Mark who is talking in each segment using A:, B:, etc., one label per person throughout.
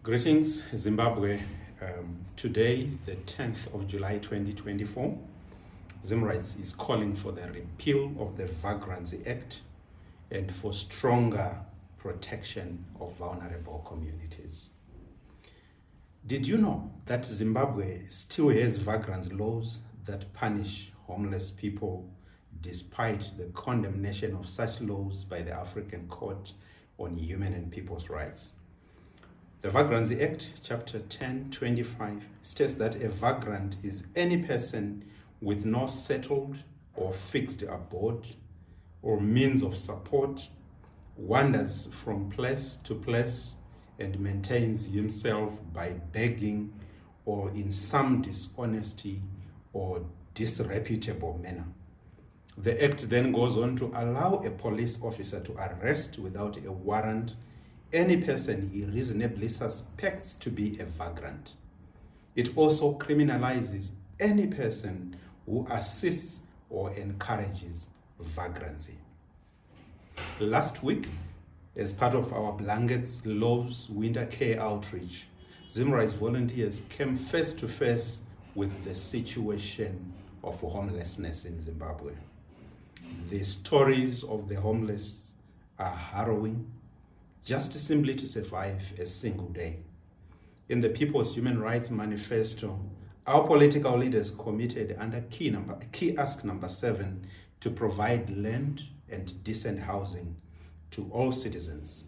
A: Greetings, Zimbabwe. Today, the 10th of July 2024, ZimRights is calling for the repeal of the Vagrancy Act and for stronger protection of vulnerable communities. Did you know that Zimbabwe still has vagrant laws that punish homeless people despite the condemnation of such laws by the African Court on Human and People's Rights? The Vagrancy Act, Chapter 10(25), states that a vagrant is any person with no settled or fixed abode or means of support, wanders from place to place, and maintains himself by begging or in some dishonesty or disreputable manner. The Act then goes on to allow a police officer to arrest without a warrant any person he reasonably suspects to be a vagrant. It also criminalizes any person who assists or encourages vagrancy. Last week, as part of our Blankets, Loaves winter care outreach, ZimRights volunteers came face to face with the situation of homelessness in Zimbabwe. The stories of the homeless are harrowing, just simply to survive a single day. In the People's Human Rights Manifesto, our political leaders committed under key ask number 7 to provide land and decent housing to all citizens.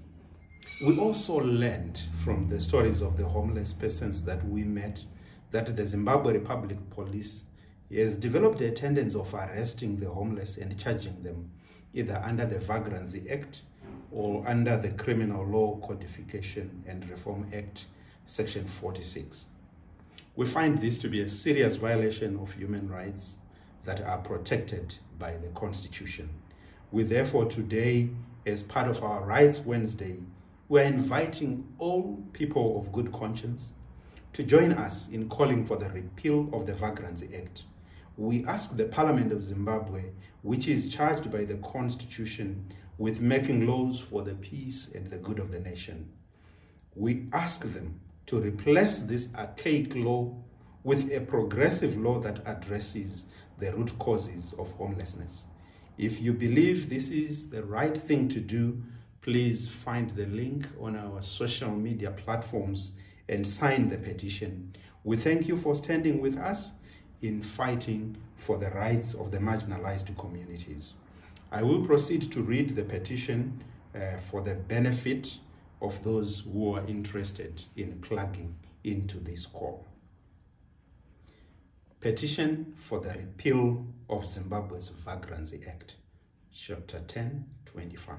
A: We also learned from the stories of the homeless persons that we met that the Zimbabwe Republic Police has developed a tendency of arresting the homeless and charging them either under the Vagrancy Act or under the Criminal Law Codification and Reform Act, Section 46. We find this to be a serious violation of human rights that are protected by the Constitution. We therefore today, as part of our Rights Wednesday, we are inviting all people of good conscience to join us in calling for the repeal of the Vagrancy Act. We ask the Parliament of Zimbabwe, which is charged by the Constitution with making laws for the peace and the good of the nation. We ask them to replace this archaic law with a progressive law that addresses the root causes of homelessness. If you believe this is the right thing to do, please find the link on our social media platforms and sign the petition. We thank you for standing with us in fighting for the rights of the marginalized communities. I will proceed to read the petition for the benefit of those who are interested in plugging into this call. Petition for the repeal of Zimbabwe's Vagrancy Act, Chapter 10(25),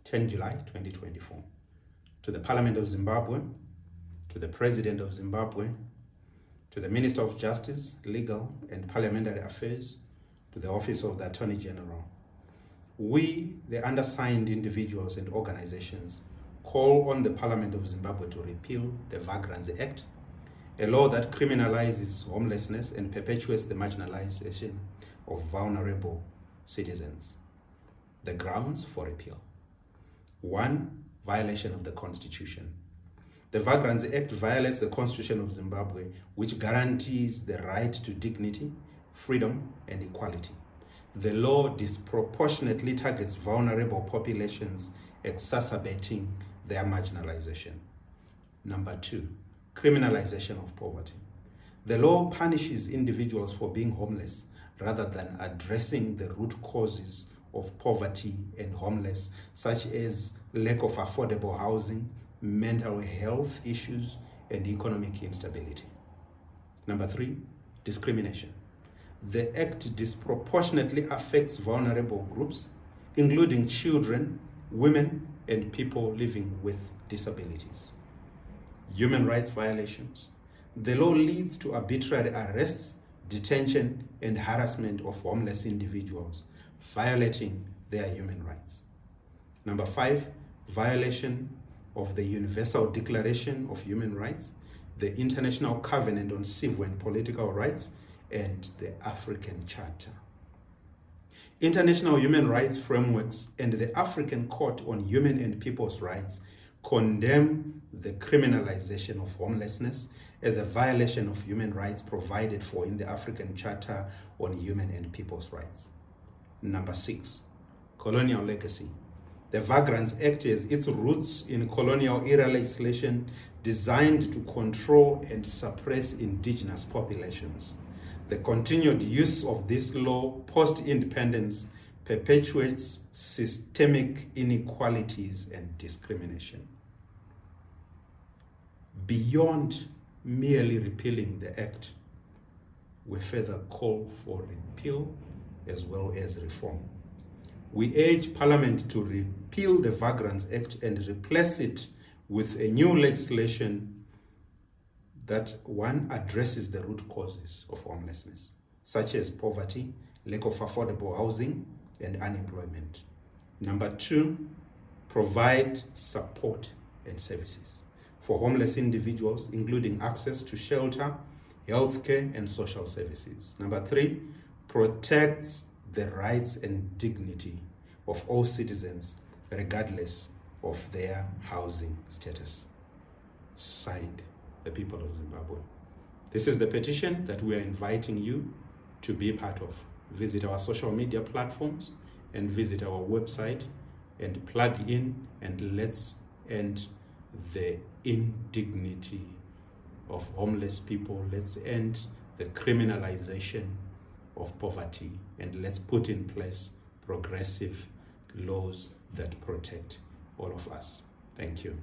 A: 10 July 2024. To the Parliament of Zimbabwe, to the President of Zimbabwe, to the Minister of Justice, Legal and Parliamentary Affairs, to the Office of the Attorney General. We, the undersigned individuals and organizations, call on the Parliament of Zimbabwe to repeal the Vagrancy Act, a law that criminalizes homelessness and perpetuates the marginalization of vulnerable citizens. The grounds for repeal. 1. Violation of the Constitution. The Vagrancy Act violates the Constitution of Zimbabwe, which guarantees the right to dignity, freedom, and equality. The law disproportionately targets vulnerable populations, exacerbating their marginalization. Number 2, criminalization of poverty. The law punishes individuals for being homeless rather than addressing the root causes of poverty and homeless, such as lack of affordable housing, mental health issues, and economic instability. Number 3, discrimination. The Act disproportionately affects vulnerable groups, including children, women, and people living with disabilities. Human rights violations. The law leads to arbitrary arrests, detention, and harassment of homeless individuals, violating their human rights. Number 5, violation of the Universal Declaration of Human Rights, the International Covenant on Civil and Political Rights, and the African Charter. International human rights frameworks and the African Court on Human and People's Rights condemn the criminalization of homelessness as a violation of human rights provided for in the African Charter on Human and People's Rights. Number 6, colonial legacy. The Vagrancy Act has its roots in colonial era legislation designed to control and suppress indigenous populations. The continued use of this law post-independence perpetuates systemic inequalities and discrimination. Beyond merely repealing the Act, we further call for repeal as well as reform. We urge Parliament to repeal the Vagrancy Act and replace it with a new legislation that, one, addresses the root causes of homelessness, such as poverty, lack of affordable housing, and unemployment. Number 2, provide support and services for homeless individuals, including access to shelter, healthcare, and social services. Number 3, protects the rights and dignity of all citizens, regardless of their housing status. Signed, the people of Zimbabwe. This is the petition that we are inviting you to be part of. Visit our social media platforms and visit our website and plug in, and let's end the indignity of homeless people. Let's end the criminalization of poverty, and let's put in place progressive laws that protect all of us. Thank you.